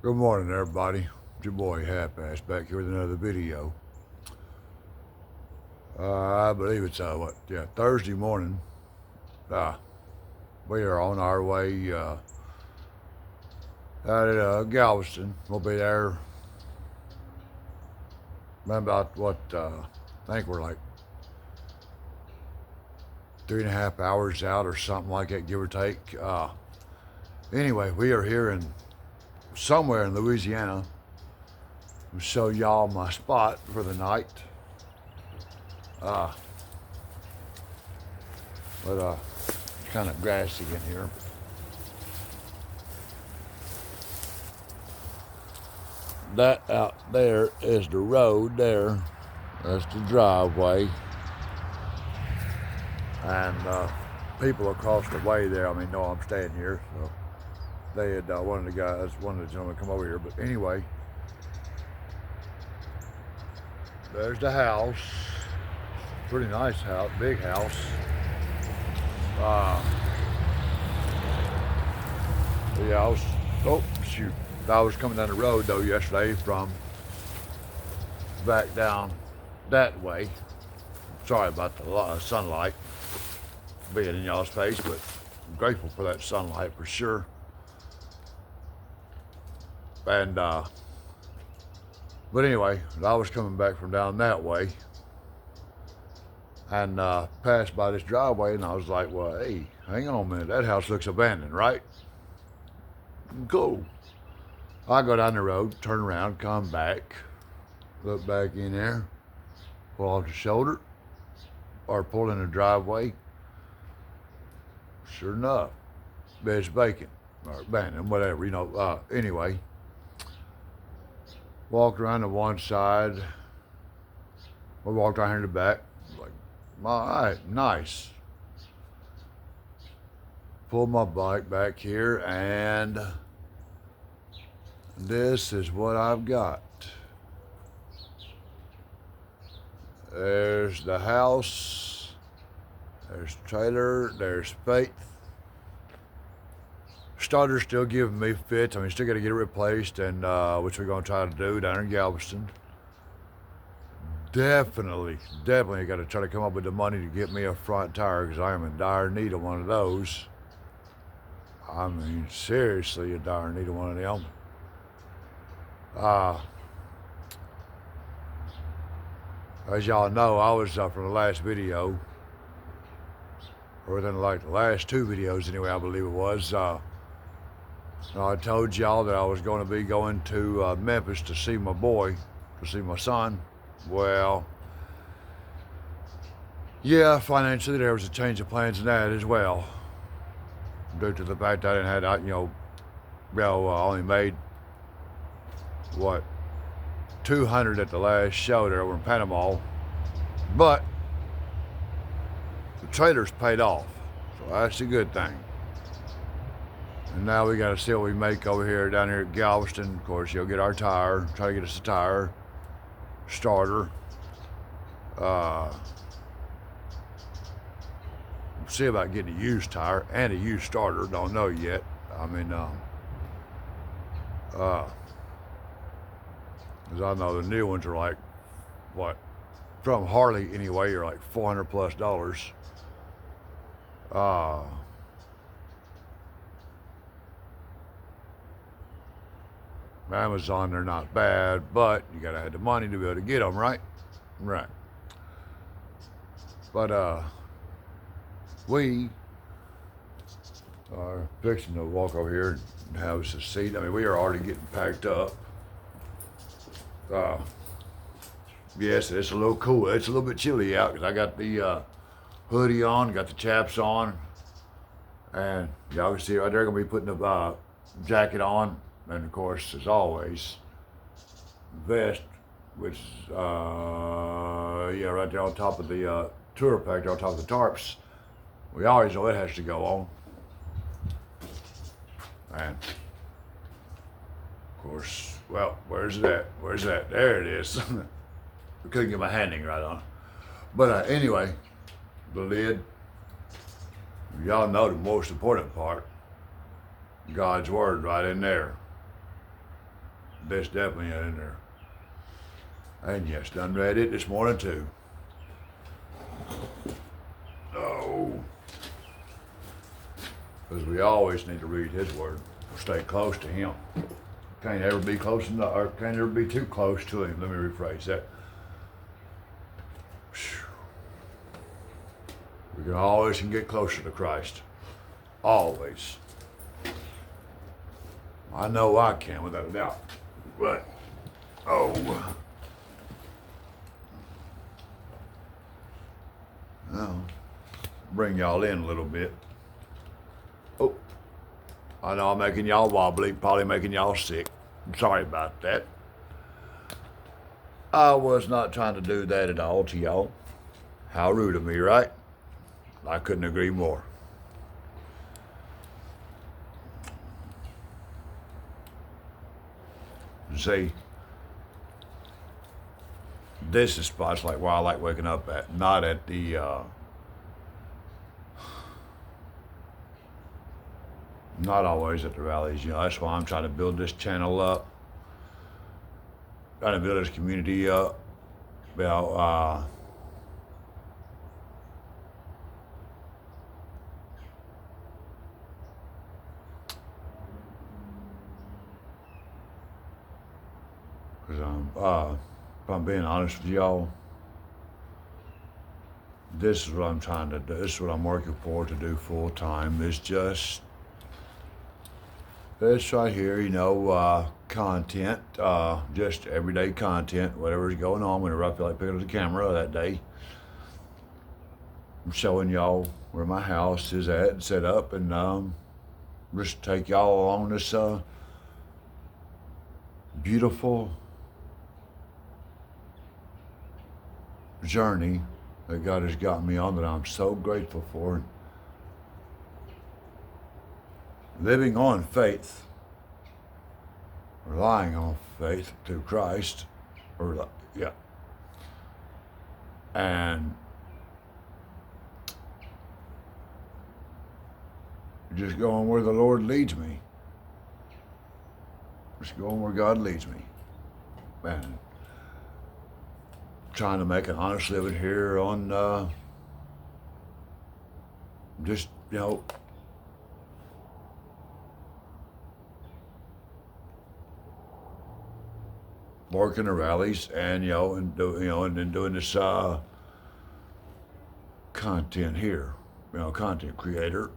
Good morning, everybody. It's your boy Half Ass back here with another video. I believe it's Thursday morning. Uh, we are on our way out at Galveston. We'll be there about I think we're like 3.5 hours out or something like that, give or take. Anyway, we are here in somewhere in Louisiana. I'll show y'all my spot for the night. Uh, but it's kind of grassy in here. That out there is the road there. That's the driveway. And people across the way there, I mean, know I'm staying here. So they had, one of the gentlemen come over here. But anyway, there's the house. Pretty nice house, big house. Yeah, I was coming down the road though yesterday from back down that way. Sorry about the sunlight being in y'all's face, but I'm grateful for that sunlight for sure. And but anyway, I was coming back from down that way and passed by this driveway, and I was like, well, hey, hang on a minute, that house looks abandoned, right? Cool. I go down the road, turn around, come back, look back in there, pull off the shoulder, or pull in the driveway. Sure enough, it's vacant or abandoned, whatever, anyway, walked around to one side. We walked around here to the back. Like, all right, nice. Pulled my bike back here, and this is what I've got. There's the house, there's the trailer, there's Faith. Starter's still giving me fits. I mean, still got to get it replaced, and which we're going to try to do down in Galveston. Definitely got to try to come up with the money to get me a front tire, because I am in dire need of one of those. I mean, seriously, in dire need of one of them. As y'all know, I was from the last video, or within like the last two videos anyway, I believe it was. I told y'all that I was going to be going to Memphis to see my boy, to see my son. Well, yeah, financially there was a change of plans in that as well, due to the fact that I didn't have, I only made what 200 at the last show there over in Panama, but the trailer's paid off, so that's a good thing. And now we got to see what we make over here down here at Galveston. Of course, you'll get our tire, try to get us a tire, starter. See about getting a used tire and a used starter. Don't know yet. I mean, because I know the new ones are like, what, from Harley anyway, are like $400+. Amazon, they're not bad, but you gotta have the money to be able to get them, right? Right. But we are fixing to walk over here and have us a seat. I mean, we are already getting packed up. Yes, it's a little cool. It's a little bit chilly out because I got the hoodie on, got the chaps on, and y'all can see right there, gonna be putting the jacket on. And of course, as always, vest, which is, right there on top of the tour pack, on top of the tarps. We always know it has to go on. And of course, well, where's that? Where's that? There it is. I couldn't get my handing right on. But anyway, the lid. Y'all know the most important part. God's word right in there. This definitely ain't in there. And yes, done read it this morning too. Oh. Because we always need to read his word. Stay close to him. Can't ever be close enough, or can't ever be too close to him. Let me rephrase that. We can always get closer to Christ. Always. I know I can, without a doubt. But, oh. Well, bring y'all in a little bit. Oh, I know I'm making y'all wobbly, probably making y'all sick. I'm sorry about that. I was not trying to do that at all to y'all. How rude of me, right? I couldn't agree more. See, this is spots like where I like waking up at, not at the, not always at the rallies. That's why I'm trying to build this channel up, trying to build this community up. Well, because if I'm being honest with y'all, this is what I'm trying to do. This is what I'm working for to do full time. It's just this right here, content, just everyday content, whatever's going on whenever I feel like picking up the camera that day. I'm showing y'all where my house is at and set up, and just take y'all along this beautiful journey that God has got me on that I'm so grateful for. Living on faith, relying on faith through Christ, and just going where the Lord leads me. Just going where God leads me. And trying to make an honest living here on just, working the rallies and, and doing this content here, content creator.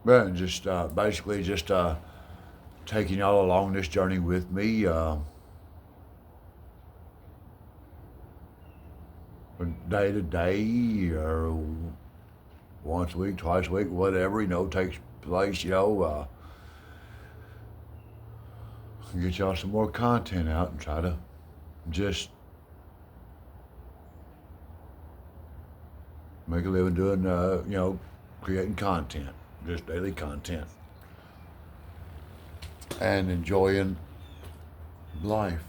But just basically just taking y'all along this journey with me. From day to day, or once a week, twice a week, whatever, takes place, get y'all some more content out and try to just make a living doing, creating content, just daily content. And enjoying life.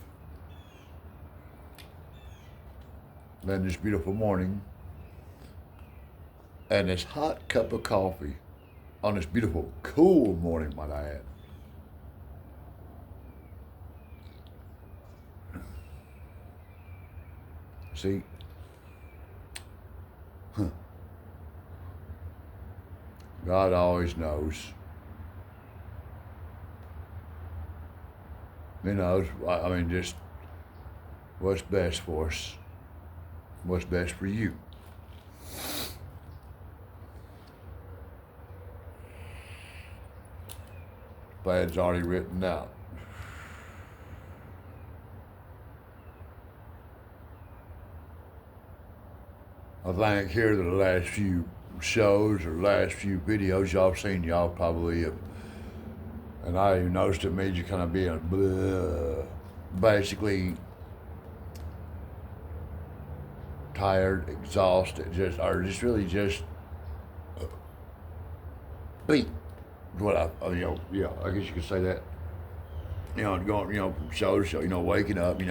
Then this beautiful morning, and this hot cup of coffee on this beautiful, cool morning, might I add. See? God always knows. He knows, just what's best for us, what's best for you. Plan's already written out. I think here the last few shows or last few videos y'all seen, y'all probably have, and I even noticed it made you kind of being basically tired, exhausted, just really beat. what yeah, I guess you could say that. Going, from show to show, waking up,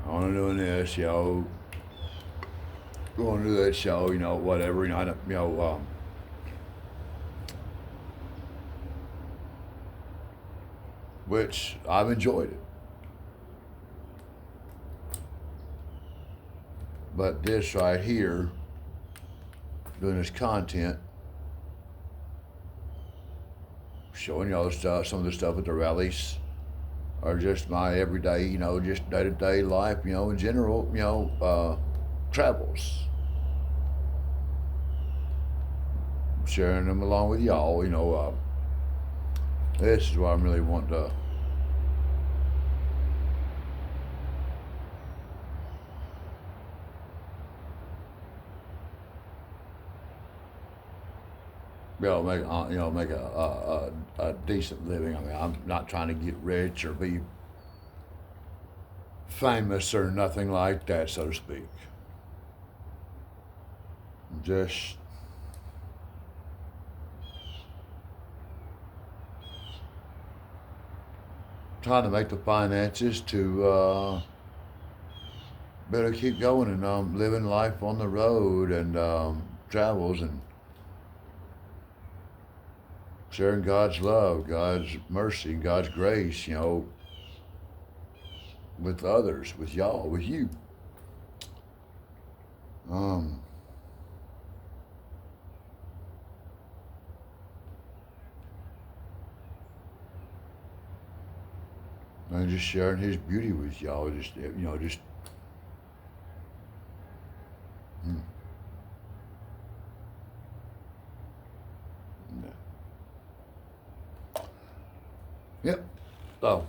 on doing this, going to that show, whatever, which I've enjoyed it. But this right here, doing this content, showing y'all stuff, some of the stuff at the rallies, or just my everyday, just day to day life, in general, travels. Sharing them along with y'all, this is what I'm really wanting to. Make a decent living. I mean, I'm not trying to get rich or be famous or nothing like that, so to speak. Just trying to make the finances to better keep going and living life on the road and travels and sharing God's love, God's mercy, God's grace, with others, with y'all, with you. And just sharing His beauty with y'all, just. Hmm. Yep. So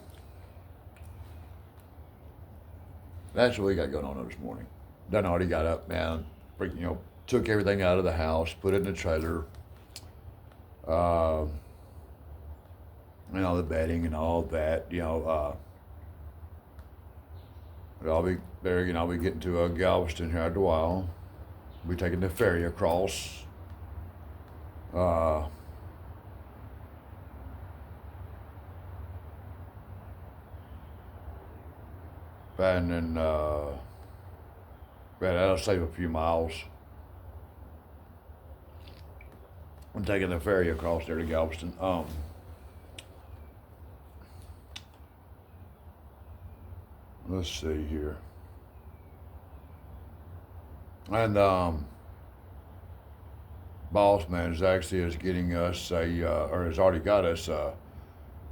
that's what we got going on this morning. Done already got up, man. Took everything out of the house, put it in the trailer. The bedding and all that. I'll be there. I'll be getting to Galveston here after a while. We'll be taking the ferry across. And then, that'll save a few miles. I'm taking the ferry across there to Galveston. Let's see here. And boss man is getting us or has already got us a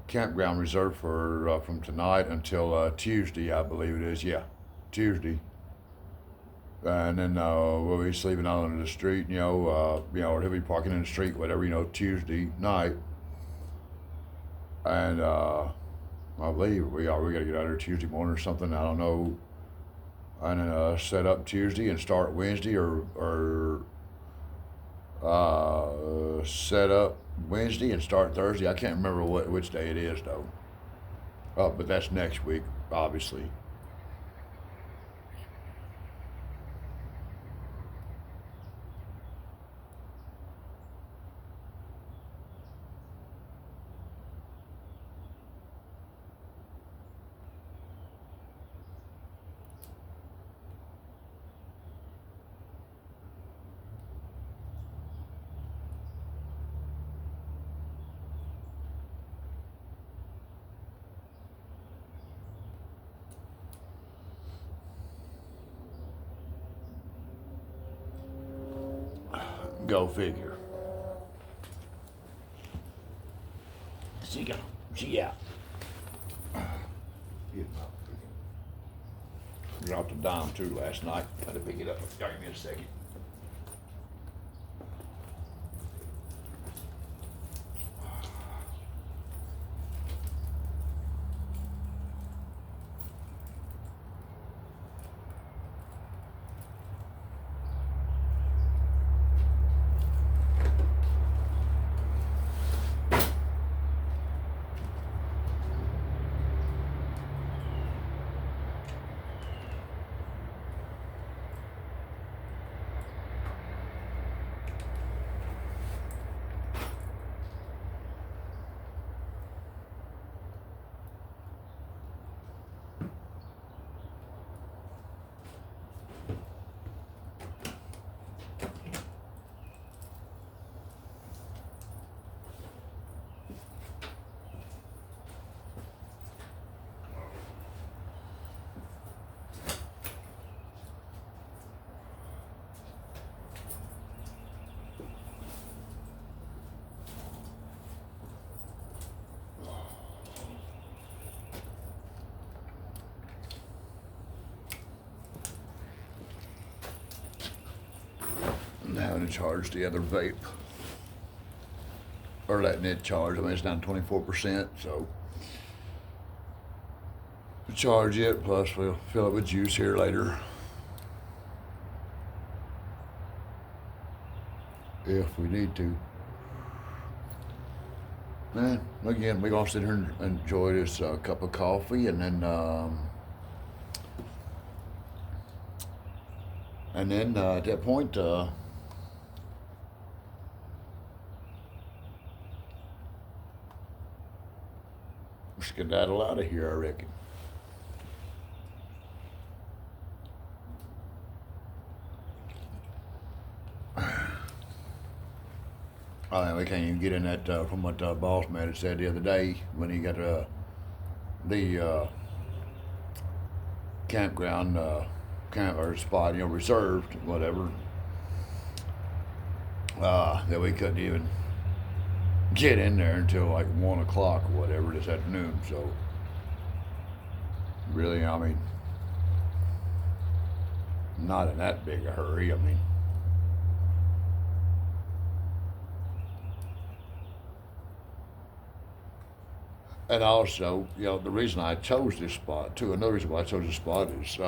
campground reserved for from tonight until Tuesday, I believe it is. Yeah, Tuesday. And then we'll be sleeping out on the street, or he'll be parking in the street, whatever, Tuesday night. And I believe we got to get out there Tuesday morning or something. I don't know. And then set up Tuesday and start Wednesday, or set up Wednesday and start Thursday. I can't remember which day it is though. But that's next week, obviously. Go figure. She out. Dropped a dime too last night. Had to pick it up. Give me a second. to charge the other vape. Or letting it charge. I mean, it's down 24%, so we'll charge it, plus we'll fill it with juice here later. If we need to. Man, again, we're gonna sit here and enjoy this cup of coffee, and then at that point, skedaddle out of here, I reckon. We can't even get in that from what boss man had said the other day when he got the campground camp or spot, reserved, whatever. That we couldn't even get in there until like 1 o'clock or whatever this afternoon. So really, I mean, not in that big a hurry. I mean, and also, the reason I chose this spot too, another reason why I chose this spot is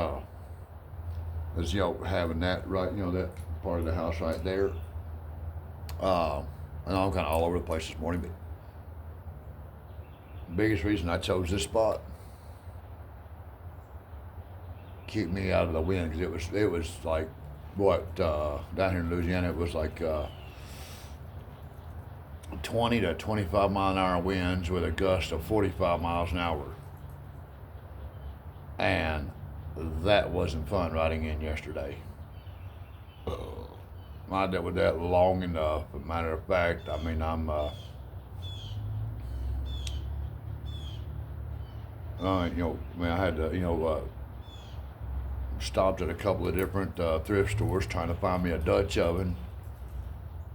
having that right, that part of the house right there. And I'm kind of all over the place this morning, but the biggest reason I chose this spot, keep me out of the wind, because it was like down here in Louisiana, it was like 20 to 25 mile an hour winds with a gust of 45 miles an hour, and that wasn't fun riding in yesterday. I dealt with that long enough. As a matter of fact, I mean, I'm I had to, stopped at a couple of different thrift stores trying to find me a Dutch oven.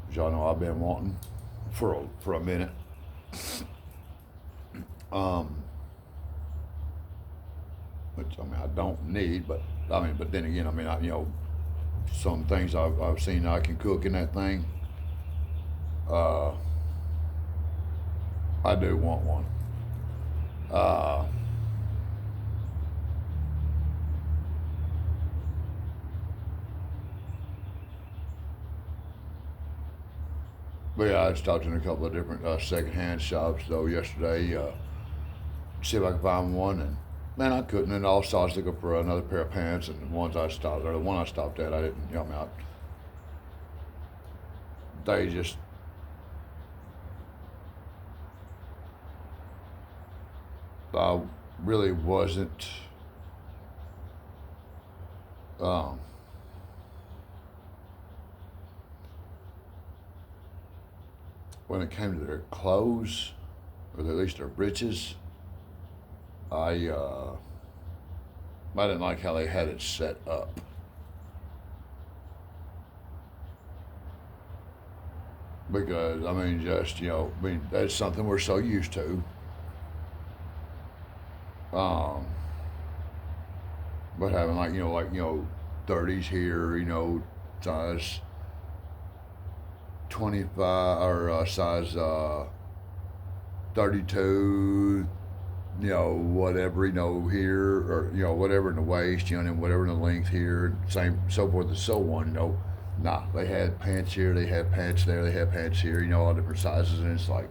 As y'all know, I've been wanting for a minute. Which I don't need, but then again, some things I've seen I can cook in that thing. I do want one. But yeah, I stopped in a couple of different secondhand shops though yesterday, see if I could find one, and man, I couldn't. And also I was looking for another pair of pants, and the one I stopped at, I didn't. They just, I really wasn't. Um, when it came to their clothes, or at least their breeches, I didn't like how they had it set up. Because that's something we're so used to. Um, but having 30s here, size 25 or size 32, whatever, here, or, whatever in the waist, and then whatever in the length here, same, so forth and so on, Nah, they had pants here, they had pants there, they had pants here, all different sizes, and it's like,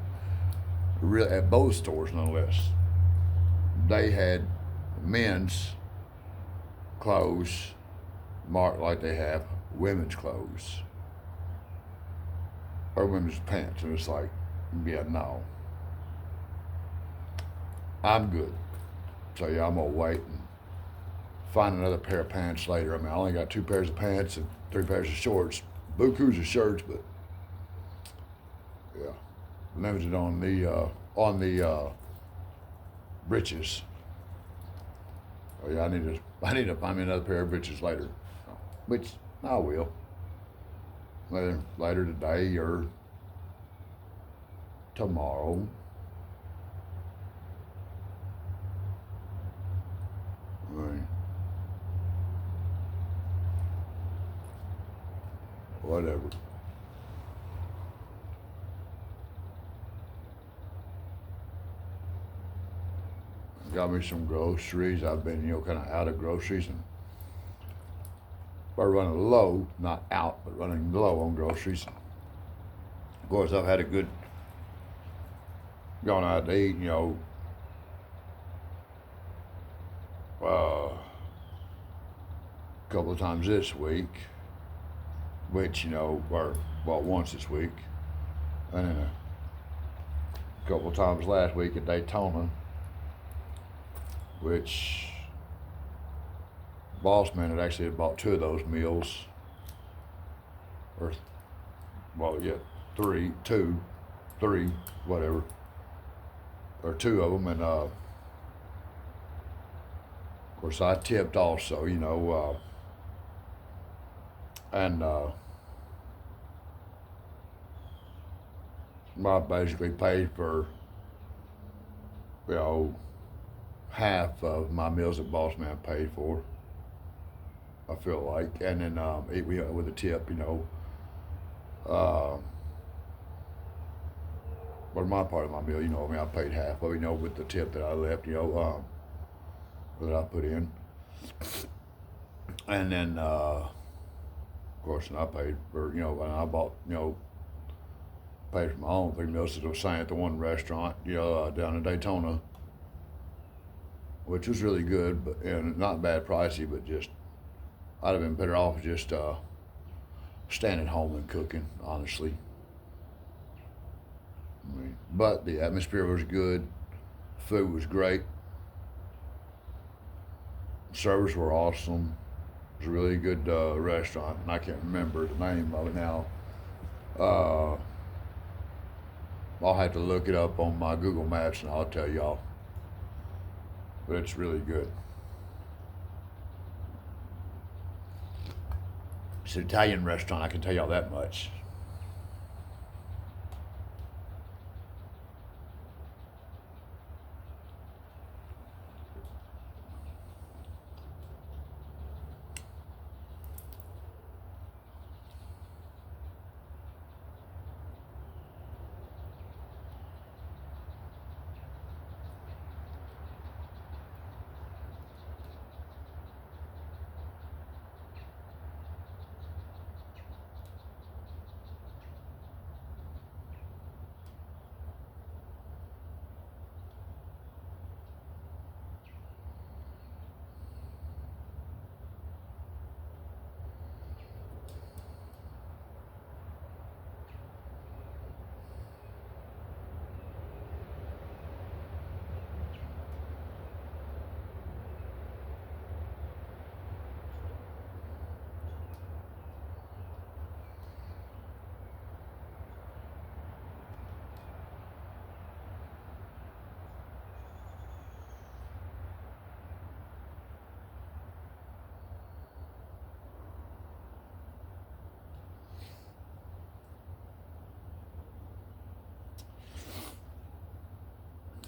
really, at both stores, nonetheless, they had men's clothes marked like they have women's clothes, or women's pants, and it's like, yeah, no. I'm good. So yeah, I'm gonna wait and find another pair of pants later. I only got 2 pairs of pants and 3 pairs of shorts. Bukus of shirts, but yeah, limited on the breeches. Oh yeah, I need to find me another pair of breeches later, which I will. Later today or tomorrow. Right. Whatever. got me some groceries. I've been, kind of out of groceries, and we're running low, not out, but running low on groceries. Of course, I've had a good gone out to eat, a couple of times this week, which, or, well, once this week, and then a couple of times last week at Daytona, which Boss Man had actually bought two of those meals, or, well, yeah, three, whatever, or two of them, and of course I tipped also, and I basically paid for, half of my meals that Boss Man paid for. I feel like, and then we with a tip, uh, but my part of my meal, I paid half of, with the tip that I left, that I put in, and then of course, and I paid for, and I bought, paid for my own 3 meals that I was saying at the one restaurant, down in Daytona, which was really good, but and not bad pricey, but just I'd have been better off just staying at home and cooking, honestly. But the atmosphere was good, food was great, servers were awesome. It was a really good restaurant, and I can't remember the name of it now. Uh, I'll have to look it up on my Google Maps, and I'll tell y'all. But it's really good. It's an Italian restaurant, I can tell y'all that much.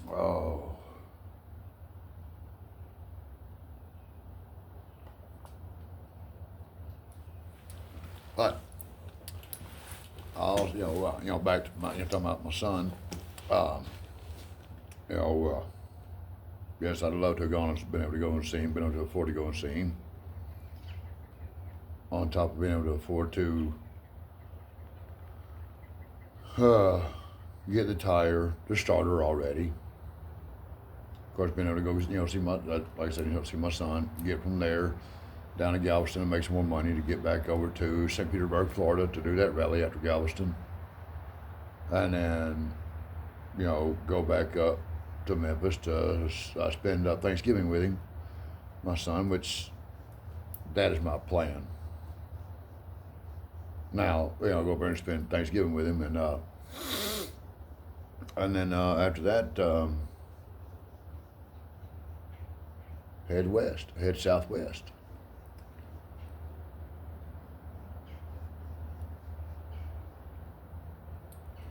Oh. But I'll, back to talking about my son. Um, you know, yes, I'd love to have gone and been able to go and see him, been able to afford to go and see him. On top of being able to afford to get the starter already. Of course, being able to go, see my, like I said, see my son, get from there down to Galveston and make some more money to get back over to St. Petersburg, Florida to do that rally after Galveston. And then, go back up to Memphis to spend Thanksgiving with him, my son, which that is my plan. Now, go over there and spend Thanksgiving with him, and then after that, head southwest.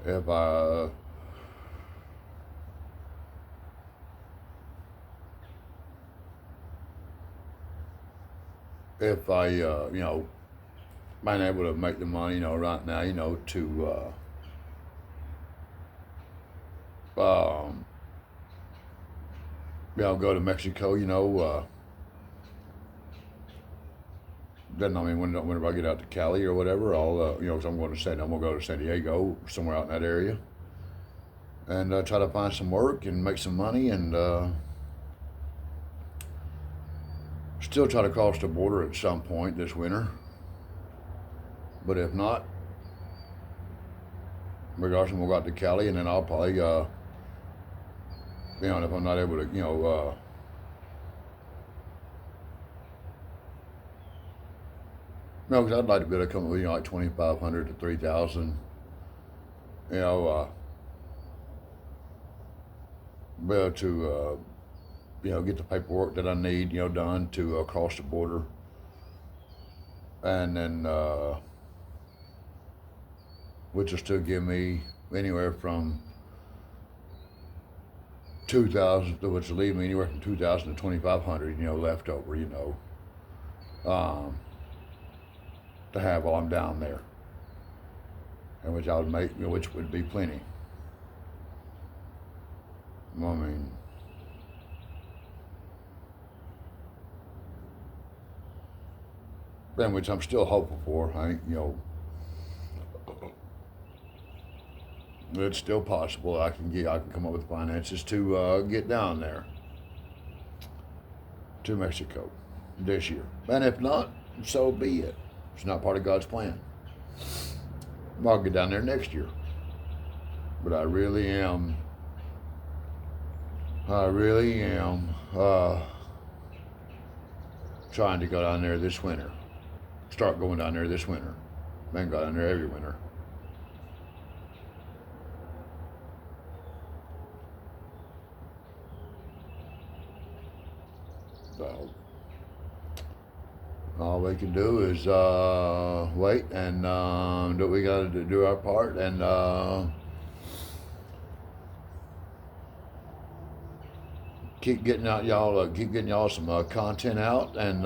If I might able to make the money, right now, to um, go to Mexico, then I mean, whenever I get out to Cali or whatever, I'll, 'cause I'm going to I'm gonna go to San Diego, somewhere out in that area, and try to find some work and make some money, and still try to cross the border at some point this winter. But if not, regardless, we'll go out to Cali, and then I'll probably, if I'm not able to, no, because I'd like to be able to come up with, like 2,500 to 3,000, you know, be able to, get the paperwork that I need, done to cross the border, and then, which will still give me anywhere from 2,000, which will leave me anywhere from 2,000 to 2,500, left over, to have while I'm down there, and which I would make, which would be plenty. I mean, then which I'm still hopeful for. It's still possible I can come up with finances to get down there to Mexico this year. And if not, so be it. It's not part of God's plan. I'll get down there next year. But I really am trying to go down there this winter. Start going down there this winter. Then go down there every winter. So all we can do is wait and do what we got to do our part, and keep getting y'all some content out, and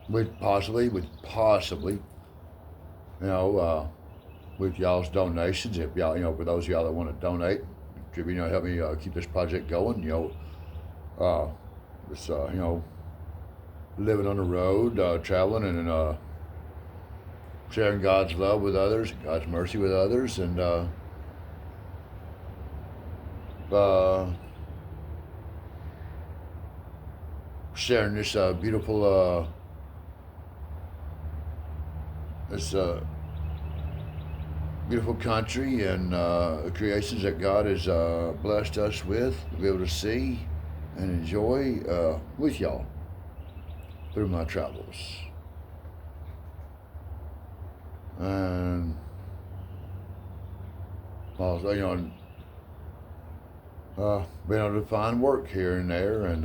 we'd possibly, with y'all's donations, if y'all, for those of y'all that want to donate, help me keep this project going, it's, living on the road, traveling, and sharing God's love with others, God's mercy with others, and sharing this beautiful beautiful country and creations that God has blessed us with to be able to see and enjoy with y'all through my travels. And also, being able to find work here and there, and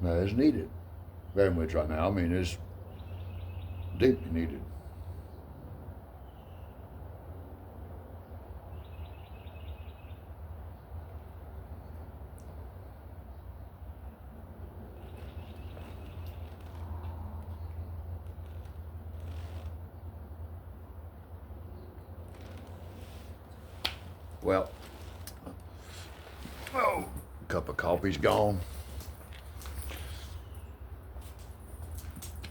that is needed very much right now. I mean, it's deeply needed. Well, cup of coffee's gone.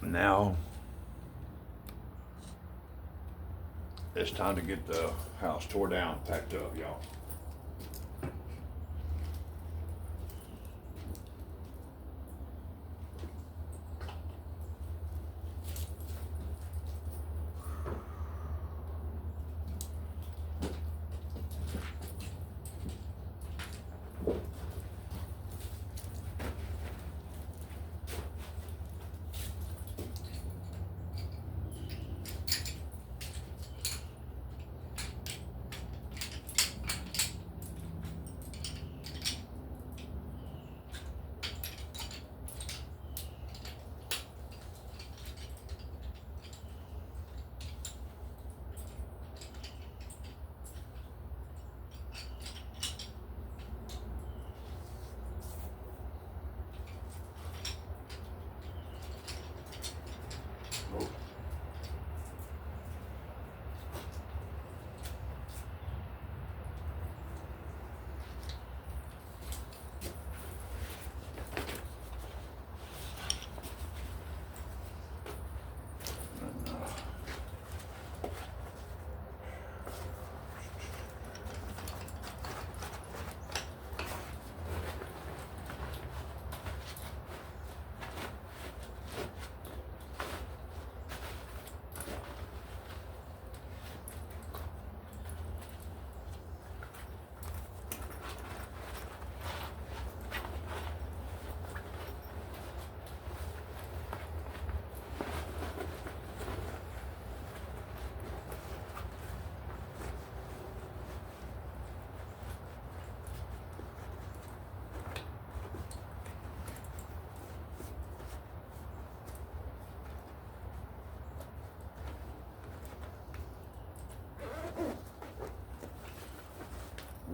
Now it's time to get the house tore down, packed up, y'all.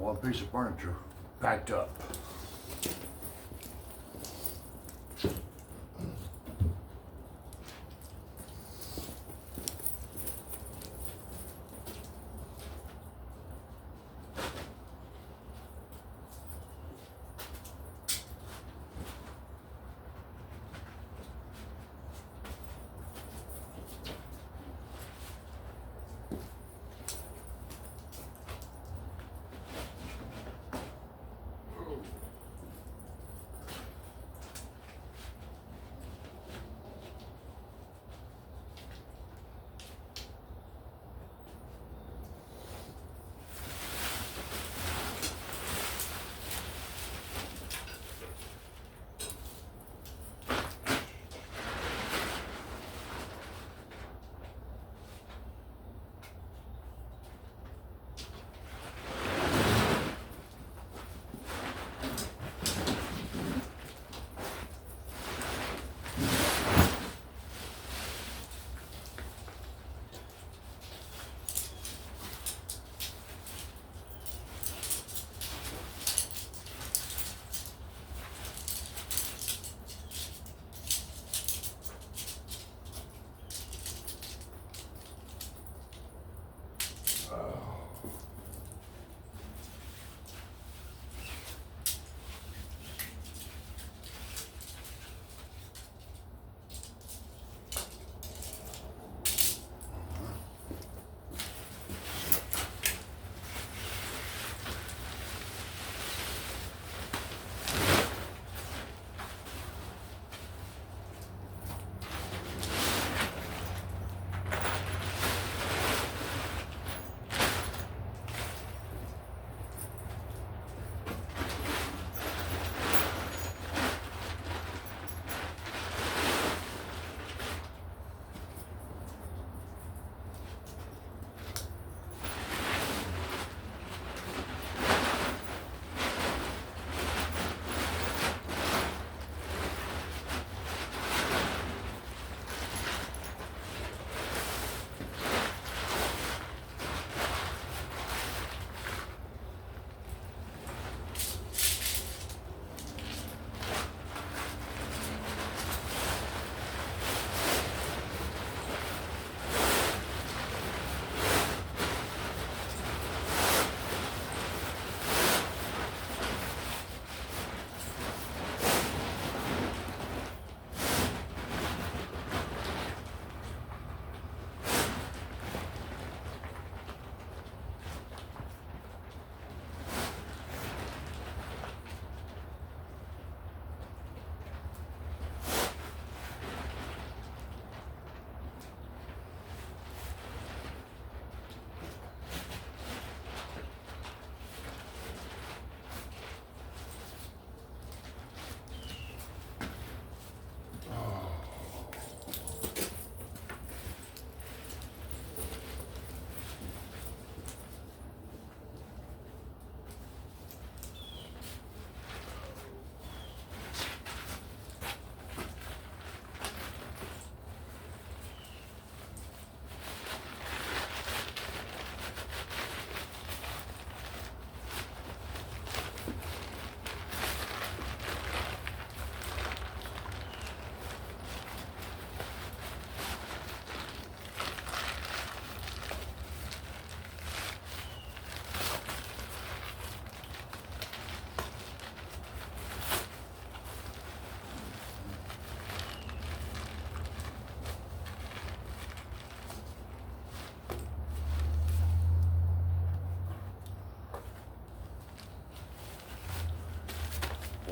one piece of furniture packed up.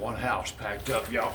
One house packed up, y'all.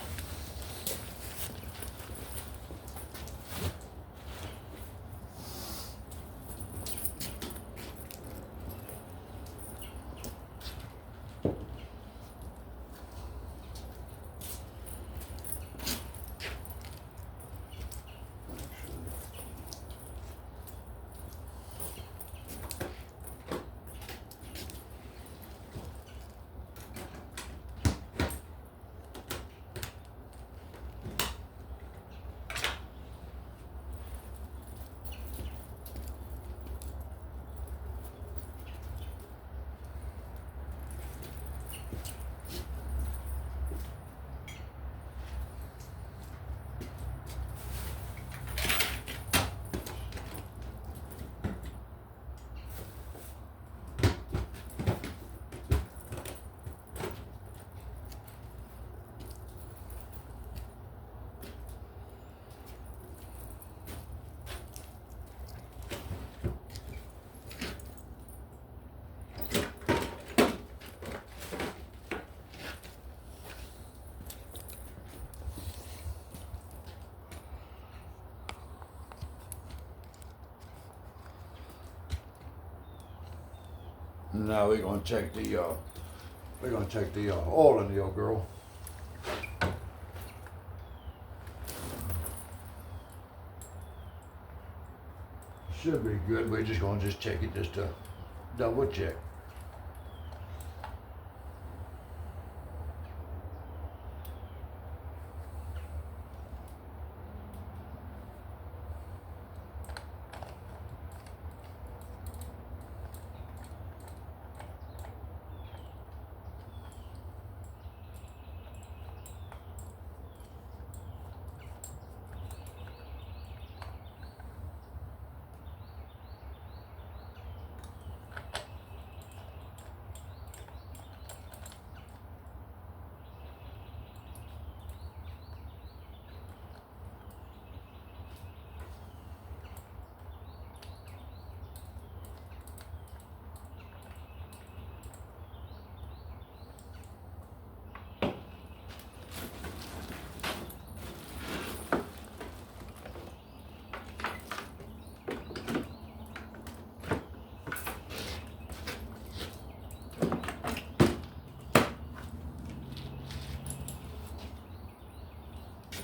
Now we're gonna check the oil in the old girl. Should be good. We're just gonna check it just to double check.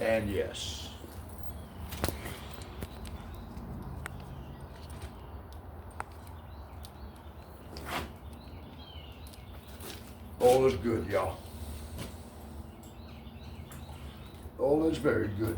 And yes. All is good, y'all. All is very good.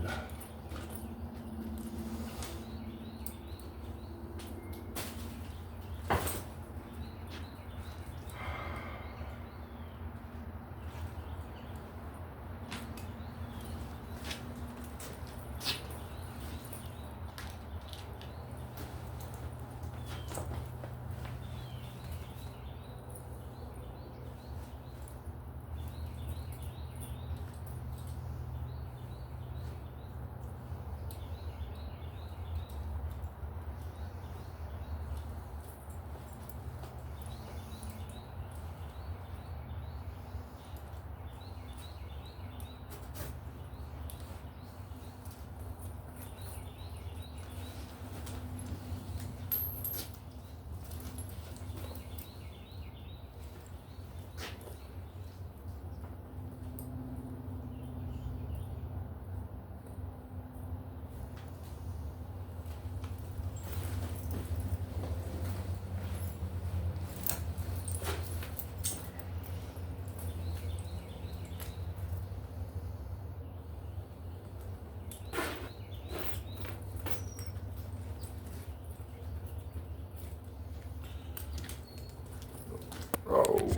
Oh.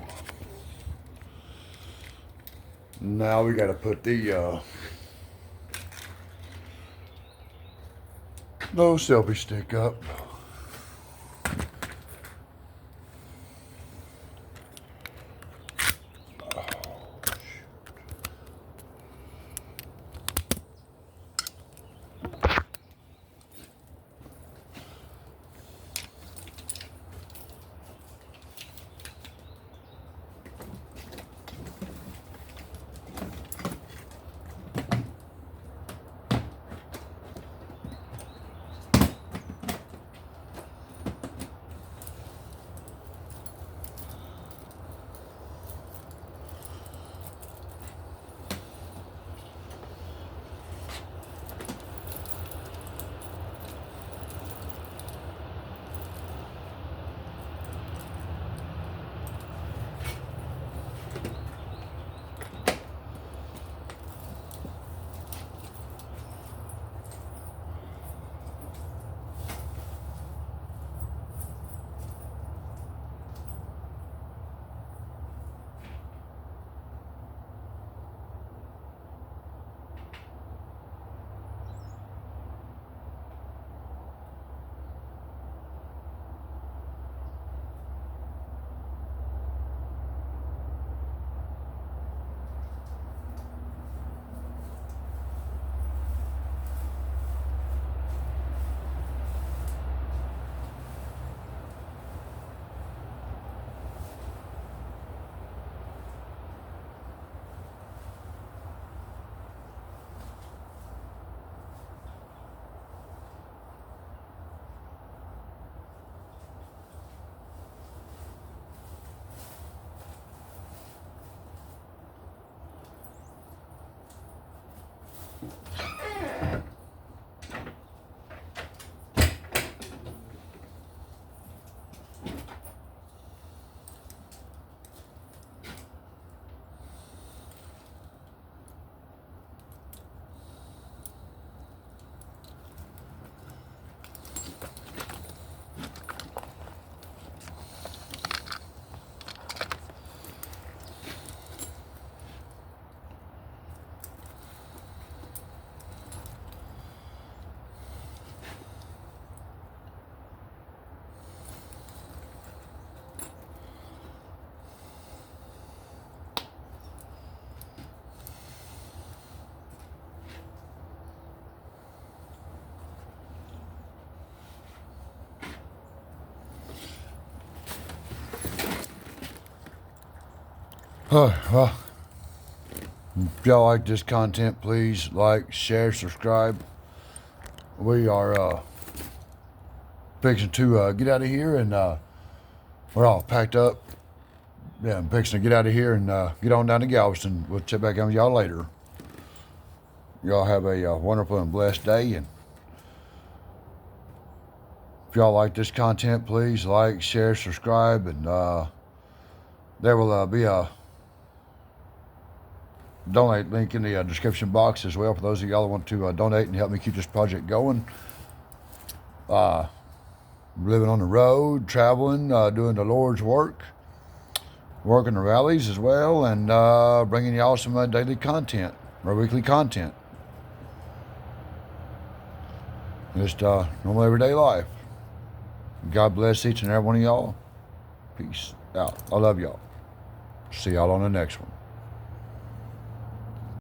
Now we gotta put the low selfie stick up. Well, if y'all like this content, please like, share, subscribe. We are fixing to get out of here, and we're all packed up. Yeah, I'm fixing to get out of here and get on down to Galveston. We'll check back in with y'all later. Y'all have a wonderful and blessed day. And if y'all like this content, please like, share, subscribe, and there will be a donate link in the description box as well for those of y'all that want to donate and help me keep this project going. Living on the road, traveling, doing the Lord's work, working the rallies as well, and bringing y'all some daily content or weekly content. Just normal everyday life. God bless each and every one of y'all. Peace out. I love y'all. See y'all on the next one.